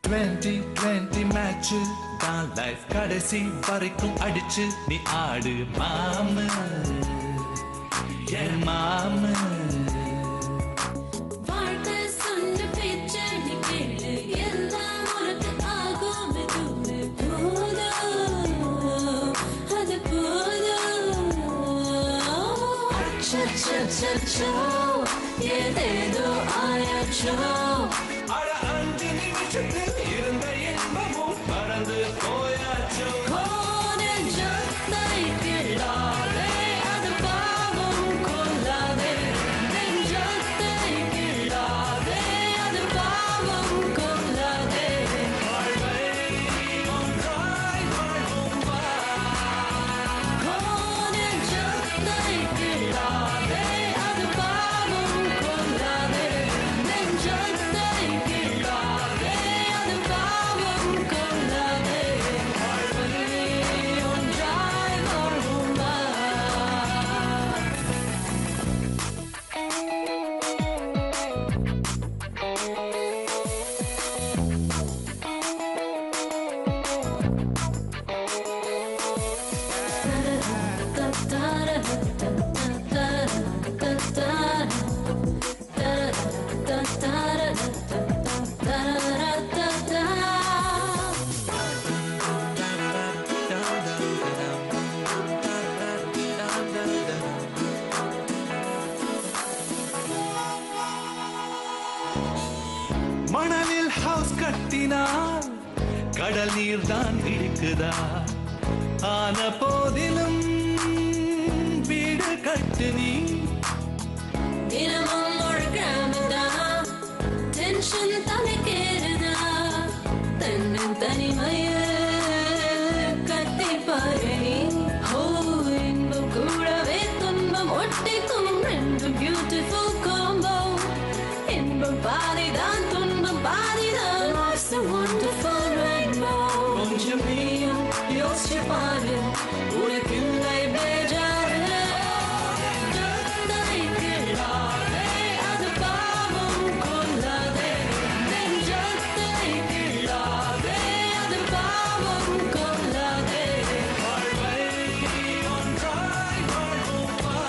2020 match தான் life கடைசி வரைக்கும் அடிச்சு நீ ஆடு மாமு என் மாமு. ஏதேதோ ஆயாச்சோ அட 5 நிமிஷத்தில் இருந்த இன்பமும் மறந்து போயாச்சோ. நெஞ்சத்தை கிள்ளாதே அது பாவம் கொள்ளாதே நெஞ்சத்தை கிள்ளாதே அது பாவம் கொள்ளாதே வாழ்வை ஒன்றாய் வாழ்வோம் வா. நெஞ்சத்தை கிள்ளாதே அது பாவம் கொள்ளாதே நெஞ்சத்தை கிள்ளாதே அது பாவம் கொள்ளாதே வாழ்வை ஒன்றாய் வாழ்வோம் வா. மணலில் ஹவுஸ் கட்டினால் கடல் நீர் தான் இருக்குதா? ஆன போதிலும் வீடு கட்டு நீ. தினமும் ஒரு கிராமம்தான் டென்ஷன் தலைக்கேறுதா தன்னன் தனிமைய கத்தி பாரு நீ. ஓ இன்பம் கூடவே துன்பம் ஒட்டிக்கும் ரெண்டும் பியூட்டிஃபுல் காம்போ. இன்பம் பாதிதான் துன்பம் பாதிதான் Life's a wonderful rainbow. கொஞ்சம் நீயும் யோசிச்சு பாரு உனக்கு இல்லை பேஜாரு. நெஞ்சத்தை கிள்ளாதே அது பாவம் கொள்ளாதே நெஞ்சத்தை கிள்ளாதே அது பாவம் கொள்ளாதே வாழ்வை ஒன்றாய் வாழ்வோம் வா.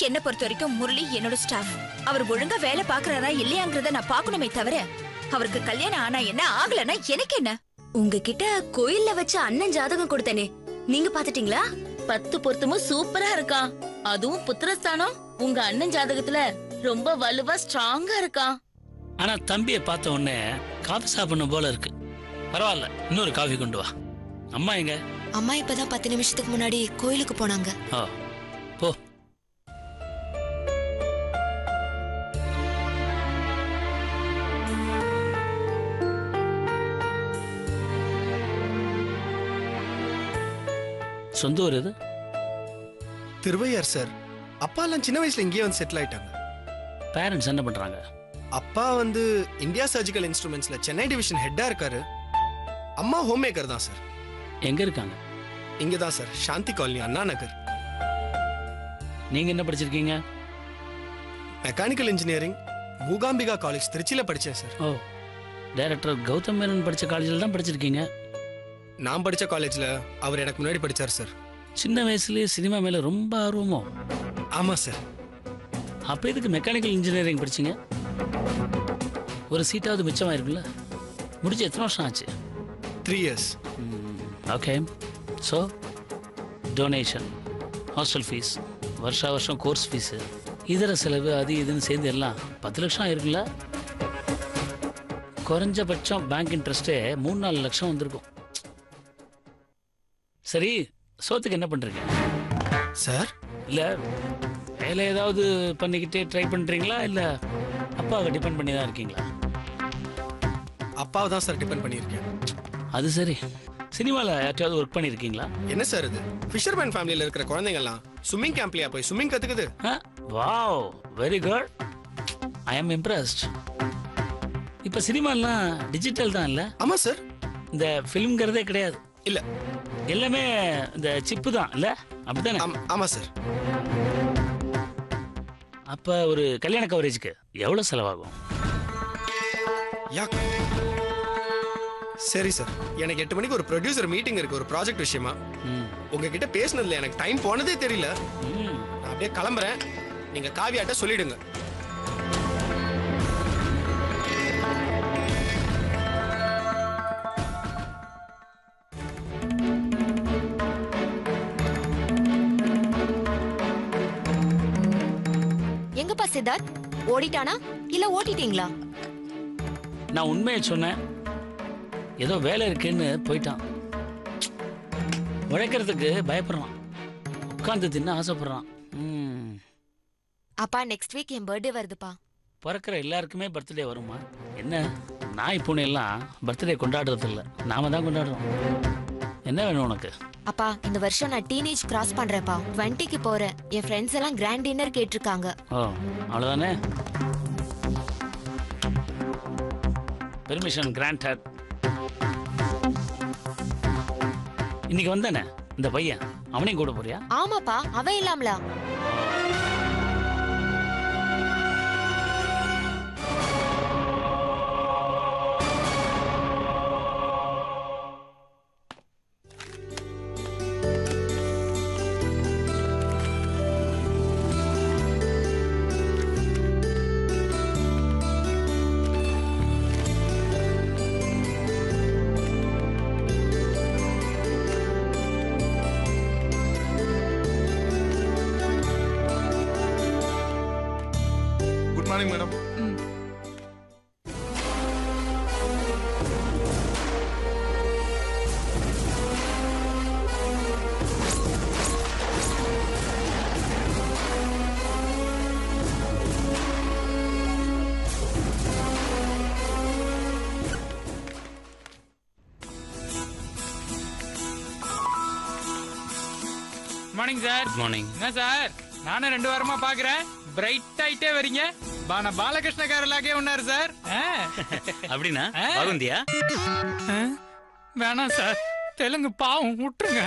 என்ன பொறுத்த வரைக்கும் முரளி என்னோட ஸ்டாஃப். அவர் ஒழுங்கா வேலை பாக்குறாரா இல்லையாங்கிறத நான் பாக்கணுமே தவிர அவருக்கு கல்யாணம் ஆனா என்ன ஆகலன்னா எனக்கு என்ன? உங்ககிட்ட கோயில்ல வச்ச அண்ணன் ஜாதகம் கொடுத்தனே, நீங்க பாத்துட்டீங்களா? 10 பொருத்தமும் சூப்பரா இருக்கான். அதுவும் புத்திரஸ்தானம் உங்க அண்ணன் ஜாதகத்துல ரொம்ப வலுவா ஸ்ட்ராங்கா இருக்கான். ஆனா தம்பியை பார்த்த உடனே காஃபி சாப்பிடணும் போல இருக்கு. பரவாயில்ல, இன்னொரு காஃபி கொண்டு வா. அம்மா எங்க? அம்மா இப்பதான் 10 நிமிஷத்துக்கு முன்னாடி கோயிலுக்கு போனாங்க. ஓ, போ. சொந்த ஊர் எது? திருவையார் சார். அப்பா எல்லாம் சின்ன வயசுல இங்கேயே வந்து செட்டில் ஆயிட்டாங்க. பேரண்ட்ஸ் என்ன பண்றாங்க? அப்பா வந்து இந்தியா சர்ஜிக்கல் இன்ஸ்ட்ருமெண்ட்ஸ்ல சென்னை டிவிஷன் ஹெட்டா இருக்காரு. அம்மா ஹோம் மேக்கர் தான் சார். எங்க இருக்காங்க? இங்க தான் சார், சாந்தி காலனி, அண்ணா நகர். நீங்க என்ன படிச்சிருக்கீங்க? மெக்கானிக்கல் இன்ஜினியரிங் மூகாம்பிகா காலேஜ் திருச்சியில படிச்சேன் சார். ஓ, டைரக்டர் கௌதம் மேனன் படிச்ச காலேஜில் தான் படிச்சிருக்கீங்க. நான் படிச்ச காலேஜ்ல அவர் எனக்கு முன்னாடி படிச்சார் சார். சின்ன வயசுலயே சினிமா மேல ரொம்ப ஆர்வமோ? ஆமா சார். அப்ப எதுக்கு மெக்கானிக்கல் இன்ஜினியரிங் படிச்சீங்க? ஒரு சீட்டாவது மிச்சமாயிருக்குல்ல. முடிச்சு எத்தனை வருஷம் ஆச்சு? 3 years. Okay. So donation, hostel fees, வருஷா வருஷம் கோர்ஸ் ஃபீஸு, இதர செலவு, அது இதுன்னு சேர்ந்து எல்லாம் 10 லட்சம் ஆயிருக்குல்ல. குறைஞ்சபட்சம் பேங்க் இன்ட்ரெஸ்ட்டே 3-4 லட்சம் வந்திருக்கும். சரி, சோத்துக்கு என்ன பண்றீங்க சார்? இல்ல வேலை ஏதாவது பண்ணிக்கிட்டே ட்ரை பண்றீங்களா இல்ல அப்பாவை டிபெண்ட் பண்ணி தான் இருக்கீங்களா? அப்பாவை தான் சார் டிபெண்ட் பண்ணியிருக்கேன். அது சரி, சினிமாவில் யார்ட்டையாவது ஒர்க் பண்ணியிருக்கீங்களா? என்ன சார் இது, ஃபிஷர்மேன் ஃபேமிலியில் இருக்கிற குழந்தைங்கலாம் ஸ்விம்மிங் கேம்ப்லயா போய் ஸ்விம்மிங் கத்துக்குது? Wow, very good. I am impressed. இப்ப சினிமாலாம் டிஜிட்டல் தான் இல்ல? ஆமா சார். இந்த ஃபிலிம்ங்கிறதே கிடையாது இல்ல. எல்லாமே இந்த சிப்பு தான் இல்ல? அப்படித்தானே? ஆமா சார். அப்ப ஒரு கல்யாண கவரேஜ்க்கு எவ்வளவு செலவாகும்? சரி சார், எனக்கு 8 மணிக்கு ஒரு ப்ரொடியூசர் மீட்டிங் இருக்கு ஒரு ப்ராஜெக்ட் விஷயமா. உங்ககிட்ட பேசினதுல எனக்கு டைம் போனதே தெரியல. நான் அப்படியே கிளம்புறேன், நீங்க காவியாட்ட சொல்லிடுங்க. எங்கப்பா சித்தார்த் ஓடிட்டானா இல்ல ஓட்டிட்டீங்களா? நான் உண்மையை சொன்னேன், ஏதோ வேலை இருக்குன்னு போயிட்டான். உழைக்கிறதுக்கு பயப்படுறான், உட்கார்ந்து தின்ன ஆசைப்படுறான். அப்பா நெக்ஸ்ட் வீக் என் பர்த்டே வருதுப்பா. பிறக்கிற எல்லாருக்குமே பர்த்டே வருமா? என்ன நாய் பூனை எல்லாம் பர்த்டே கொண்டாடுறது இல்லை, நாம தான் கொண்டாடுறோம். என்ன வேணும் உனக்கு? அப்பா இந்த வருஷம் நான் டீனேஜ் கிராஸ் பண்றேன்ப்பா. 20க்கு போறேன். என் ஃப்ரெண்ட்ஸ் எல்லாம் கிராண்ட் டின்னர் கேட்டிருக்காங்க. ஓ அவ்வளவுதானே? Permission granted. இன்னைக்கு வந்தானே இந்த பையன், அவனையும் கூட போறியா? ஆமாப்பா, அவன் இல்லாமலா? Good morning madam. Morning sir. Good morning. என்ன சார், நானும் 2 வாரமா பாக்குறேன், பிரைட் ஆயிட்டே வரீங்க. பாலகிருஷ்ணகாரலாகே உன்னாரு சார். அப்படின்னா பாகுந்தியா? வேணாம் சார், தெலுங்கு பாவம், விட்டுருங்க.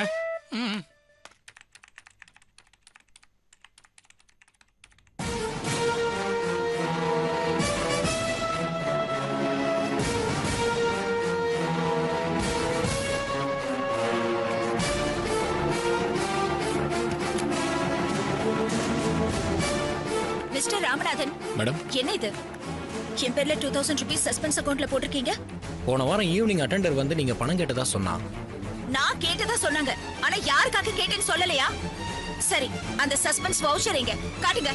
மிஸ்டர் ராமநாதன். மேடம். என்ன இது? என் பேர்ல 2000 rupees சஸ்பென்ஸ் அக்கவுண்ட்ல போட்டிருக்கீங்க. போன வாரம் ஈவினிங் அட்டெண்டர் வந்து நீங்க பணம் கேட்டதா சொன்னா. நான் கேட்டதா சொன்னாங்க, ஆனா யாருக்காக கேட்டேன்னு சொல்லலையா? சரி, அந்த சஸ்பென்ஸ் வவுச்சர் எங்க காட்டுங்க.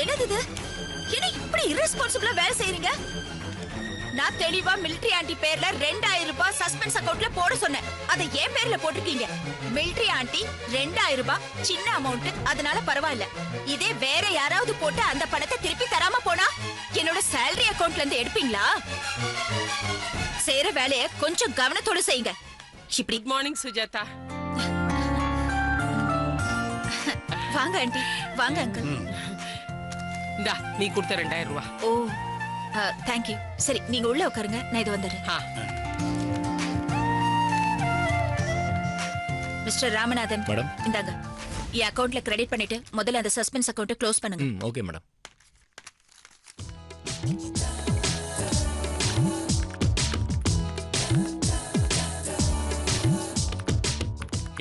என்னது இது? என்ன இப்படி irresponsible-ஆ வேலை செய்றீங்க? நான் தெளிவா மிலிட்டரி ஆண்டி பேர்ல 2000 ரூபாய் சஸ்பென்ஸ் அக்கவுண்ட்ல போட சொன்னேன். அதை என் பேர்ல போட்டிருக்கீங்க. மிலிட்டரி ஆண்டி 2000 ரூபாய் சின்ன அமௌண்ட், அதனால பரவாயில்ல. இதே வேற யாராவது போட்டு அந்த பணத்தை திருப்பி தராம போனா என்னோட சேலரி அக்கவுண்ட்ல இருந்து எடுப்பீங்களா? செய்யற வேலைய கொஞ்சம் கவனத்தோட செய்யுங்க. இப்படி. Good morning Sujatha. வாங்க ஆண்டி, வாங்க அங்கிள். இந்தா நீ கொடுத்த 2000 ரூபாய். ஓ தேங்க்யூ. சரி, நீங்க உள்ள உட்காருங்க, நான் இது வந்துடுறேன். Mister Ramanathan madam. இந்தாங்க, என் அக்கவுண்ட்ல கிரெடிட் பண்ணிட்டு முதல்ல அந்த சஸ்பென்ஸ் அக்கவுண்ட்டை க்ளோஸ் பண்ணுங்க. Okay madam.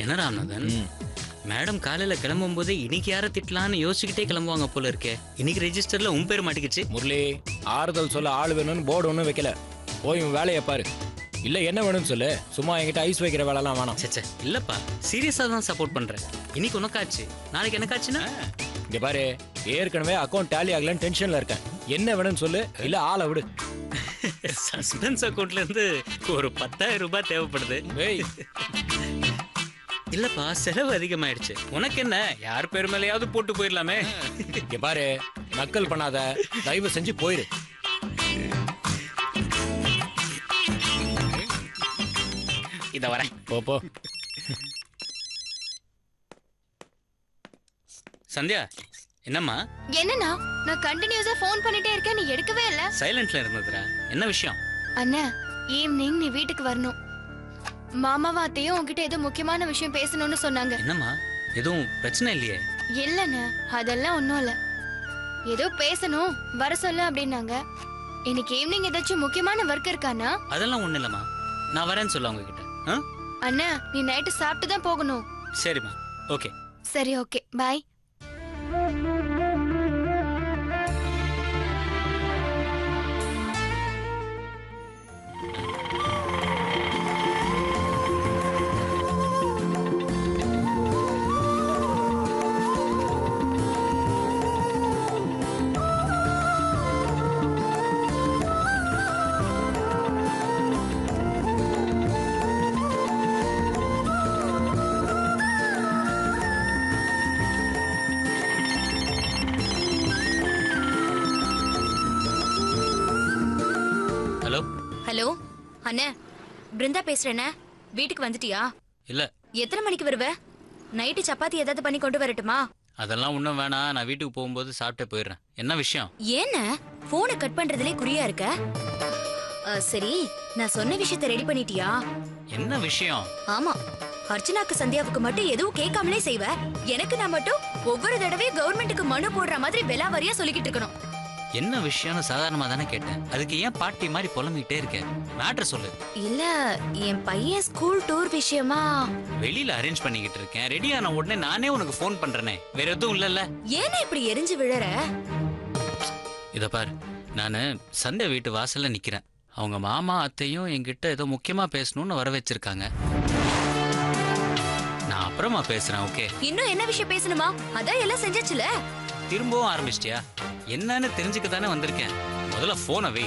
என்ன ராமநாதன், மேடம் காலையில கிளம்பும் போதே இன்னைக்கு யாரை திட்டலான்னு யோசிச்சுக்கிட்டே கிளம்புவாங்க போல இருக்கே. இன்னைக்கு ரெஜிஸ்டர்ல உன் பேர் மாட்டிக்கிச்சு. முரளி, ஆறுதல் சொல்ல ஆள் வேணும்னு போர்டு ஒன்றும் வைக்கல. போய் உன் வேலையை பாரு. இல்ல என்ன வேணும்னு சொல்லு. சும்மா என்கிட்ட ஐஸ் வைக்கிற வேலைலாம் வேணாம். சே இல்லப்பா, சீரியஸா தான் சப்போர்ட் பண்றேன். இன்னைக்கு உனக்காச்சு, நாளைக்கு எனக்காச்சுன்னா? இங்க பாரு, ஏற்கனவே அக்கௌண்ட் டேலி ஆகலன்னு டென்ஷன்ல இருக்கேன். என்ன வேணும்னு சொல்லு, இல்ல ஆளை விடு. சஸ்பென்ஸ் அக்கௌண்ட்ல இருந்து ஒரு 10,000 ரூபாய் தேவைப்படுது. இல்லப்பா, செலவு அதிகமாயிடுச்சு. உனக்கு என்ன, யார் பேர் மேலேயாவது போட்டு போயிடலாமே. இங்க பாரு, நக்கல் பண்ணாத, தயவு செஞ்சு போயிரு. இத வரேன். போ. சந்தியா, என்னம்மா என்னண்ணா நான் கண்டினியூஸா ஃபோன் பண்ணிட்டே இருக்கேன், நீ எடுக்கவே இல்ல. சைலண்ட்ல இருந்ததுடா. என்ன விஷயம்? அண்ணா, ஈவினிங் நீ வீட்டுக்கு வரணும். மாமாவும் அத்தையும் உன்கிட்ட ஏதோ முக்கியமான விஷயம் பேசணும்னு சொன்னாங்க. என்னம்மா எதுவும் பிரச்சனை இல்லையே? இல்லண்ணா, அதெல்லாம் ஒண்ணும் இல்ல. ஏதோ பேசணும், வர சொல்லு அப்படின்னாங்க. இன்னைக்கு ஈவினிங் ஏதாச்சும் முக்கியமான ஒர்க் இருக்கானா? அதெல்லாம் ஒண்ணு இல்லம்மா, நான் வரேன்னு சொல்ல அவங்க கிட்ட. அண்ணா, நீ நைட்டு சாப்பிட்டு தான் போகணும். சரிம்மா, ஓகே. சரி, ஓகே, பாய். ஹலோ அண்ணே, பிருந்தா பேசுறேண்ணே. வீட்டுக்கு வந்துட்டியா? இல்ல. எத்தனை மணிக்கு வருவ? நைட்டு சப்பாத்தி ஏதாவது பண்ணி கொண்டு வரட்டுமா? அதெல்லாம் ஒண்ணும் வேணாம், நான் வீட்டுக்கு போகும்போது சாப்பிட்டே போயிடுறேன். என்ன விஷயம்? ஏன்னா போனை கட் பண்றதுலே குறியா இருக்க? சரி, நான் சொன்ன விஷயத்தை ரெடி பண்ணிட்டியா? என்ன விஷயம்? ஆமா, அர்ச்சனாக்கு சந்தியாவுக்கு மட்டும் எதுவும் கேட்காமலே செய்வ. எனக்கு நான் மட்டும் ஒவ்வொரு தடவையும் கவர்மெண்ட்டுக்கு மனு போடுற மாதிரி விலாவரியா சொல்லிக்கிட்டு இருக்கணும். என்ன விஷயம்னு சாதாரணமா தானே கேட்டேன். அதுக்கு ஏன் பாட்டி மாதிரி புலம்பிட்டே இருக்க? மேட்டர் சொல்லு. இல்ல, என் பையன் ஸ்கூல் டூர் விஷயமா வெளியில அரேஞ்ச் பண்ணிக்கிட்டு இருக்கேன். ரெடி ஆன உடனே நானே உனக்கு ஃபோன் பண்றேனே, வேற எதுவும் இல்லல்ல? ஏன்னா இப்படி எரிஞ்சு விழற? இத பாரு, நானு சந்தை வீட்டு வாசல்ல நிக்கிறேன். அவங்க மாமா அத்தையும் என்கிட்ட ஏதோ முக்கியமா பேசணும்னு வர வச்சிருக்காங்க. நான் அப்புறமா பேசுறேன், ஓகே? இன்னும் என்ன விஷயம் பேசணுமா? அதான் எல்லாம் செஞ்சாச்சுல. திரும்பவும் ஆரம்பிச்சிட்டியா? என்னன்னு தெரிஞ்சுக்க தானே வந்திருக்கேன். முதல்ல போனை வை.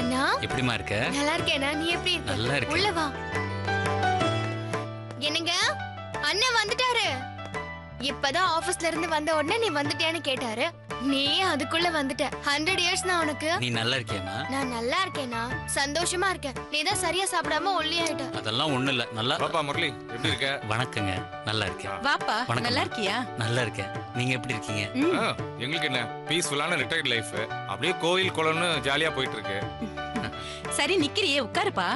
அண்ணா, எப்படிமா இருக்க? நல்லா இருக்கேனா? நீ எப்படி இருக்க? நல்லா இருக்கேன். உள்ள வா. என்னங்க, அண்ணன் வந்துட்டாரு. இப்பதான் ஆபீஸ்ல இருந்து வந்த உடனே நீ வந்துட்டியான்னு கேட்டாரு. நீ அதுக்குள்ள வந்துட்ட. 100 இயர்ஸ் நான் உனக்கு. நீ நல்லா இருக்கியாமா? நான் நல்லா இருக்கேனா, சந்தோஷமா இருக்கேன். நீ தான் சரியா சாப்பிடாம ஒல்லியாயிட்ட. அதெல்லாம் ஒண்ணு இல்ல. நல்லா பாப்பா முரளி, எப்படி இருக்க? வணக்கங்க, நல்லா இருக்கேன். வாப்பா, வணக்கம். நல்லா இருக்கியா? நல்லா இருக்கேன். நீங்க எப்படி இருக்கீங்க? எங்களுக்கு என்ன பீஸ்ஃபுல்லான ரிட்டையர்ட் லைஃப். அப்படியே கோயில் குளம்னு ஜாலியா போயிட்டு இருக்கு. சரி, நிக்கிறியே, உட்காருப்பா.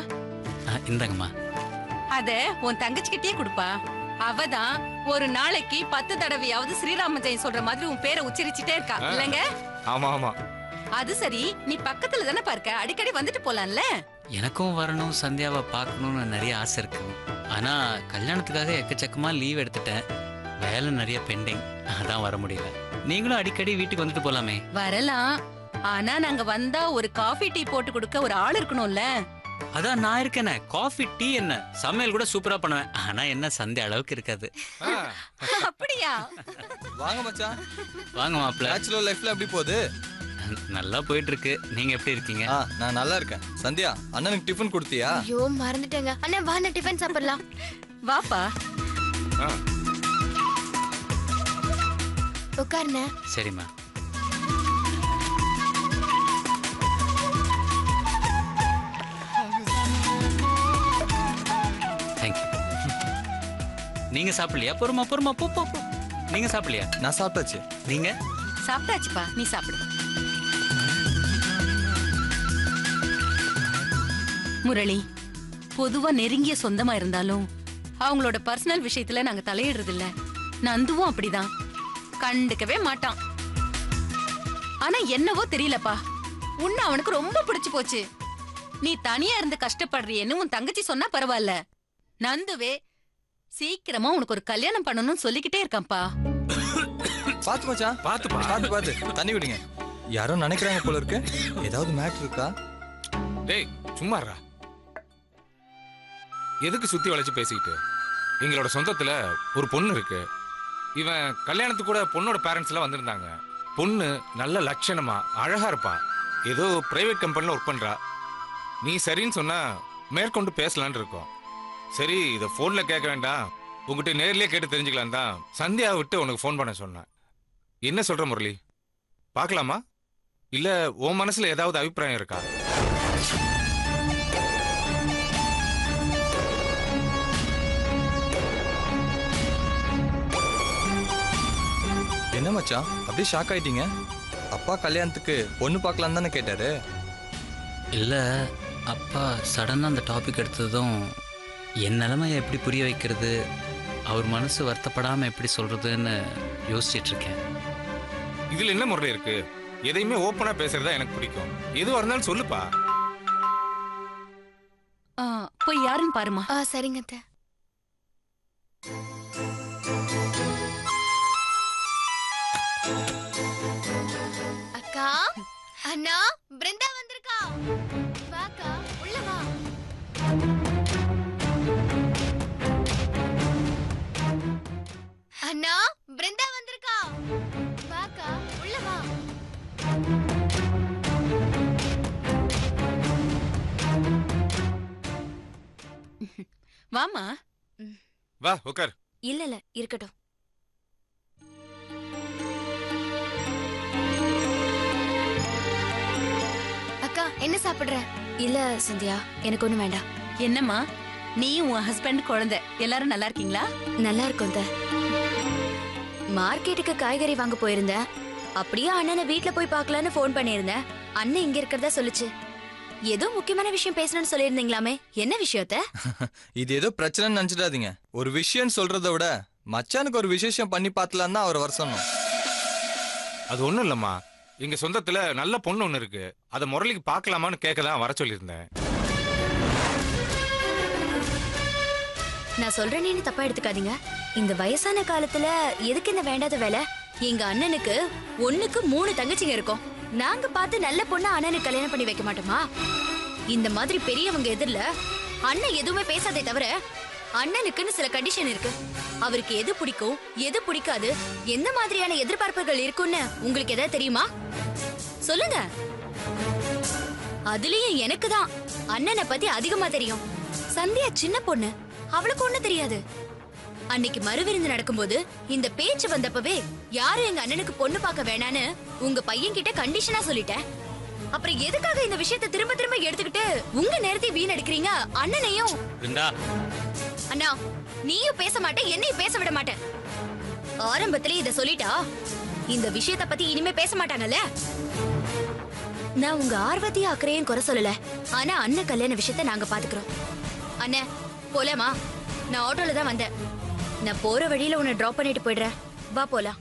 இந்தாங்கம்மா. அத உன் தங்கச்சிக்கிட்டே கொடுப்பா. அவதான் ஒரு நாளைக்கு 10 தடவையாவது ஸ்ரீராம ஜெயம் சொல்ற மாதிரி உன் பேரை உச்சரிச்சுட்டே இருக்கா, இல்லங்க? ஆமா ஆமா. அது சரி, நீ பக்கத்துல தானே பார்க்க, அடிக்கடி வந்துட்டு போலாம்ல? எனக்கும் வரணும், சந்தியாவை பார்க்கணும்னு நிறைய ஆசை இருக்கு. ஆனா கல்யாணத்துக்காக எக்கச்சக்கமா லீவ் எடுத்துட்டேன். வேலை நிறைய பெண்டிங், அதான் வர முடியல. நீங்களும் அடிக்கடி வீட்டுக்கு வந்துட்டு போலாமே. வரலாம், ஆனா நாங்க வந்தா ஒரு காஃபி டீ போட்டு கொடுக்க ஒரு ஆள் இருக்கணும்ல. அதான் நான் இருக்கேனே. காஃபி டீ என்ன, சமையல் கூட சூப்பரா பண்ணுவேன். ஆனா என்ன சந்தியா அளவுக்கு இருக்காது. அப்படியா? வாங்க மச்சான். வாங்க மாப்ள. பேச்சுலர் லைஃப்ல எப்படி போகுது? நல்லா போயிட்டு இருக்கு. நீங்க எப்படி இருக்கீங்க? நான் நல்லா இருக்கேன். சந்தியா, அண்ணனுக்கு டிஃபன் கொடுத்தியா? ஐயோ, மறந்துட்டேங்க. அண்ணா வா, நான் டிஃபன் சாப்பிடலாம். வாப்பா. உட்காருண்ணே. சரிம்மா. நீங்க சாப்பிடலையா? பொறுமா பொறுமா, போ போ போ. நீங்க சாப்பிடலையா? நான் சாப்பிட்டாச்சு. நீங்க? சாப்பிட்டாச்சுப்பா, நீ சாப்பிடு. முரளி, பொதுவா நெருங்கிய சொந்தமா இருந்தாலும் அவங்களோட பர்சனல் விஷயத்துல நாங்க தலையிடுறது இல்ல. நந்துவும் அப்படிதான், கண்டுக்கவே மாட்டான். ஆனா என்னவோ தெரியலப்பா, உன்னை அவனுக்கு ரொம்ப பிடிச்சு போச்சு. நீ தனியா இருந்து கஷ்டப்படுறியன்னு உன் தங்கச்சி சொன்னா பரவாயில்ல, நந்துவே சீக்கிரமா உனக்கு ஒரு கல்யாணம் பண்ணணும்னு சொல்லிக்கிட்டே இருக்கான்ப்பா. பாத்து மச்சான், பாத்து பாத்து பாத்து தண்ணி விடுங்க. யாரோ நினைக்கிறாங்க போல இருக்கு. ஏதாவது மேட்டர் இருக்கா? டேய் சும்மாறா, எதுக்கு சுத்தி வளைச்சு பேசிக்கிட்டு? எங்களோட சொந்தத்துல ஒரு பொண்ணு இருக்கு. இவன் கல்யாணத்துக்கு கூட பொண்ணோட பேரண்ட்ஸ் எல்லாம் வந்திருந்தாங்க. பொண்ணு நல்ல லட்சணமா அழகா இருப்பா. ஏதோ பிரைவேட் கம்பெனில ஒர்க் பண்றா. நீ சரின்னு சொன்னா மேற்கொண்டு பேசலான்னு இருக்கோம். சரி, இதை போன்ல கேட்க வேண்டாம், உங்ககிட்ட நேர்லயே கேட்டு தெரிஞ்சுக்கலாம் தான் சந்தியாவை விட்டு உனக்கு போன் பண்ண சொன்னேன். என்ன சொல்ற முரளி? பார்க்கலாமா இல்ல உன் மனசுல ஏதாவது அபிப்பிராயம் இருக்கா? என்ன மச்சான் அப்படியே ஷாக் ஆயிட்டீங்க? அப்பா கல்யாணத்துக்கு பொண்ணு பார்க்கலாம் தானே கேட்டாரு. இல்லை, அப்பா சடனாக அந்த டாபிக் எடுத்ததும் என் நிலைமையை எப்படி புரிய வைக்கிறது, அவர் மனசு வருத்தப்படாமல் எப்படி சொல்கிறதுன்னு யோசிச்சிட்ருக்கேன். இதுல என்ன முறை இருக்கு? எதையுமே ஓப்பனா பேசுறதா எனக்கு பிடிக்கும். எதுவா இருந்தாலும் சொல்லுப்பா. போய் யாருன்னு பாருமா. சரிங்க அத்தை. அக்கா, அண்ணா, பிருந்தா வந்திருக்கா. வாக்கா, உள்ள வா. அண்ணா, பிருந்தா வந்திருக்கா. வாக்கா, உள்ள வா. வாமா. வா உட்கார். இல்ல இருக்கட்டும். அக்கா, என்ன சாப்பிடுற? இல்ல சந்தியா, எனக்கு ஒண்ணும் வேண்டாம். என்னம்மா, நீ உன் ஹஸ்பண்ட் குழந்தை எல்லாரும் நல்லா இருக்கீங்களா? நல்லா இருக்கும். மார்க்கெட்டுக்கு காய்கறி வாங்க போயிருந்தேன். அப்படியே அண்ணனை வீட்ல போய் பார்க்கலான்னு ஃபோன் பண்ணியிருந்தேன். அண்ணன் இங்க இருக்கிறதா சொல்லுச்சு. ஏதோ முக்கியமான விஷயம் பேசணும்னு சொல்லியிருந்தீங்களாமே, என்ன விஷயத்த? இது ஏதோ பிரச்சனைன்னு நினைச்சிடாதீங்க. ஒரு விஷயம் சொல்றதை விட மச்சானுக்கு ஒரு விசேஷம் பண்ணி பார்க்கலாம் தான் அவர் வர சொன்னோம். அது ஒண்ணும் இல்லம்மா, எங்க சொந்தத்துல நல்ல பொண்ணு ஒண்ணு இருக்கு. அதை முரளிக்கு பார்க்கலாமான்னு கேட்கதான் வர சொல்லியிருந்தேன். நான் சொல்றேன்னு தப்பா எடுத்துக்காதீங்க. இந்த வயசான காலத்துல எதுக்கு இந்த வேண்டாத வேலை? எங்க அண்ணனுக்கு 1க்கு 3 தங்கச்சிங்க இருக்கும். நாங்க பார்த்து நல்ல பொண்ணா அண்ணனுக்கு கல்யாணம் பண்ணி வைக்க மாட்டோமா? இந்த மாதிரி பெரியவங்க எதிரில அண்ணன் எதுவுமே பேசாதே தவிர, அண்ணனுக்குன்னு சில கண்டிஷன் இருக்கு. அவருக்கு எது பிடிக்கும், எது பிடிக்காது, எந்த மாதிரியான எதிர்பார்ப்புகள் இருக்குன்னு உங்களுக்கு ஏதாவது தெரியுமா? சொல்லுங்க. அதுலயும் எனக்கு தான் அண்ணனை பத்தி அதிகமா தெரியும். சந்தியா சின்ன பொண்ணு, அவளுக்கு ஒண்ணு தெரியாது. அன்னைக்கு மறுவிருந்து நடக்கும்போது இந்த பேச்சு வந்தப்பவே யாரும் எங்க அண்ணனுக்கு பொண்ணு பார்க்க வேணான்னு உங்க பையன் கிட்ட கண்டிஷனா சொல்லிட்டேன். அப்புறம் எதுக்காக இந்த விஷயத்தை திரும்ப திரும்ப எடுத்துக்கிட்டு உங்க நேரத்தை வீணடிக்கிறீங்க? அண்ணனையும் அண்ணா, நீயும் பேச மாட்டேன், என்னையும் பேச விட மாட்டேன். ஆரம்பத்திலே இத சொல்லிட்டா இந்த விஷயத்தை பத்தி இனிமே பேச மாட்டாங்கல்ல. நான் உங்க ஆர்வத்தையும் அக்கறையும் குறை சொல்லல. ஆனா அண்ணன் கல்யாண விஷயத்த நாங்க பாத்துக்கிறோம். அண்ணே, போலாமா? நான் ஆட்டோல தான் வந்தேன். நான் போற வழியில உன்னை டிராப் பண்ணிட்டு போயிடுறேன். வா போலாம்.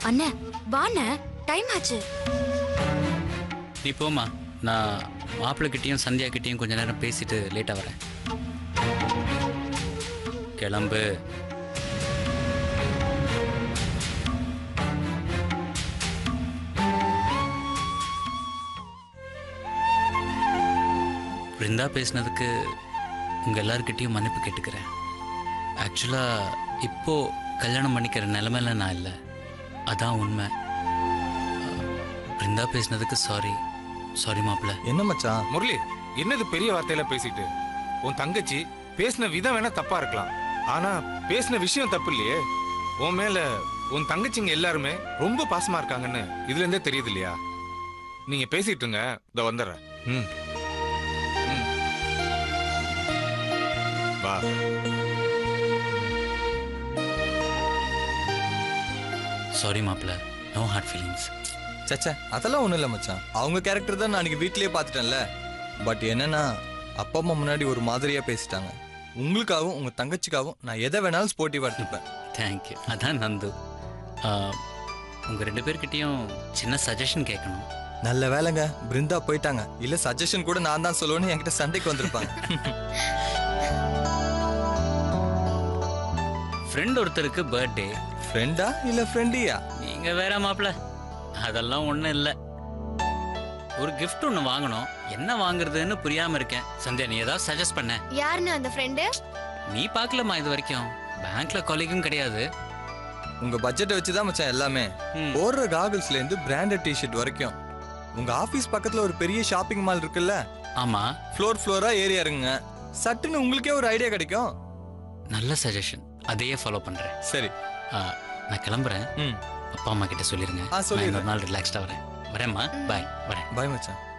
அண்ணே, வாண்ணே, டைம் ஆச்சு. நீ போமா, நான் மாப்பிள்ளைகிட்டையும் சந்தியா கிட்டையும் கொஞ்ச நேரம் பேசிட்டு லேட்டா வரேன். கிளம்பு. பிருந்தா பேசினதுக்கு உங்கள் எல்லாருக்கிட்டையும் மன்னிப்பு கேட்டுக்கிறேன். ஆக்சுவலாக இப்போ கல்யாணம் பண்ணிக்கிற நிலைமையில நான் இல்லை, அதான் உண்மை. பிருந்தா பேசினதுக்கு சாரி மாப்பிள்ள. என்ன மச்சான்? முரளி, என்னது பெரிய வார்த்தையில பேசிட்டு? உன் தங்கச்சி பேசின விதம் வேணா தப்பா இருக்கலாம், ஆனா பேசின விஷயம் தப்பு இல்லையே. உன் மேல உன் தங்கச்சிங்க எல்லாருமே ரொம்ப பாசமா இருக்காங்கன்னு இதுல இருந்தே தெரியுது இல்லையா? நீங்க பேசிட்டு இருங்க, இதோ வந்துடுறேன். வா. சாரி மாப்பிள்ள, நோ ஹார்ட் ஃபீலிங்ஸ். சச்சா, அதெல்லாம் ஒண்ணும் இல்லை மச்சான். அவங்க கேரக்டர் தான் நான் அன்னைக்கு வீட்லயே பார்த்துட்டேன்ல. பட் என்னன்னா, அப்பா அம்மா முன்னாடி ஒரு மாதிரியா பேசிட்டாங்க. உங்களுக்காகவும் உங்க தங்கச்சிக்காகவும் நான் எதை வேணாலும் ஸ்போர்ட்டிவா எடுத்துப்பேன். தேங்க்யூ. அதான் நந்து. உங்க 2 பேர்கிட்டையும் சின்ன சஜஷன் கேட்கணும். நல்ல வேலைங்க, பிருந்தா போயிட்டாங்க. இல்ல சஜஷன் கூட நான் தான் சொல்லுவேன்னு என்கிட்ட சண்டைக்கு வந்திருப்பாங்க. ஃப்ரெண்ட் ஒருத்தருக்கு பர்த்டே. ஃப்ரெண்டா இல்ல ஃப்ரெண்டியா? நீங்க வேற மாப்பிள்ள, அதெல்லாம் ஒண்ணும் இல்ல. ஒரு கிஃப்ட் ஒண்ணு வாங்கணும், என்ன வாங்குறதுன்னு புரியாம இருக்கேன். சந்தியா, நீ ஏதாவது சஜஸ்ட் பண்ண. யாருன்னு அந்த ஃப்ரெண்டு? நீ பார்க்கலமா இது வரைக்கும்? பேங்க்ல காலிக்கும் கிடையாது. உங்க பட்ஜெட்டை வச்சுதான் மச்சான் எல்லாமே. போடுற காகல்ஸ்ல இருந்து பிராண்டட் டிஷர்ட் வரைக்கும். உங்க ஆபீஸ் பக்கத்துல ஒரு பெரிய ஷாப்பிங் மால் இருக்குல்ல? ஆமா. ஃப்ளோரா ஏரியா இருங்க, சட்டுன்னு உங்களுக்கே ஒரு ஐடியா கிடைக்கும். நல்ல சஜஷன். அதையே ஃபாலோ பண்றேன். சரி. நான் கிளம்புறேன். அப்பா அம்மா கிட்ட சொல்லிருங்க. சொல்லிடுறேன். இன்னொரு நாள் ரிலாக்ஸ்டா வரேன். வரேம்மா. பாய். வரேன். பாய் மச்சான்.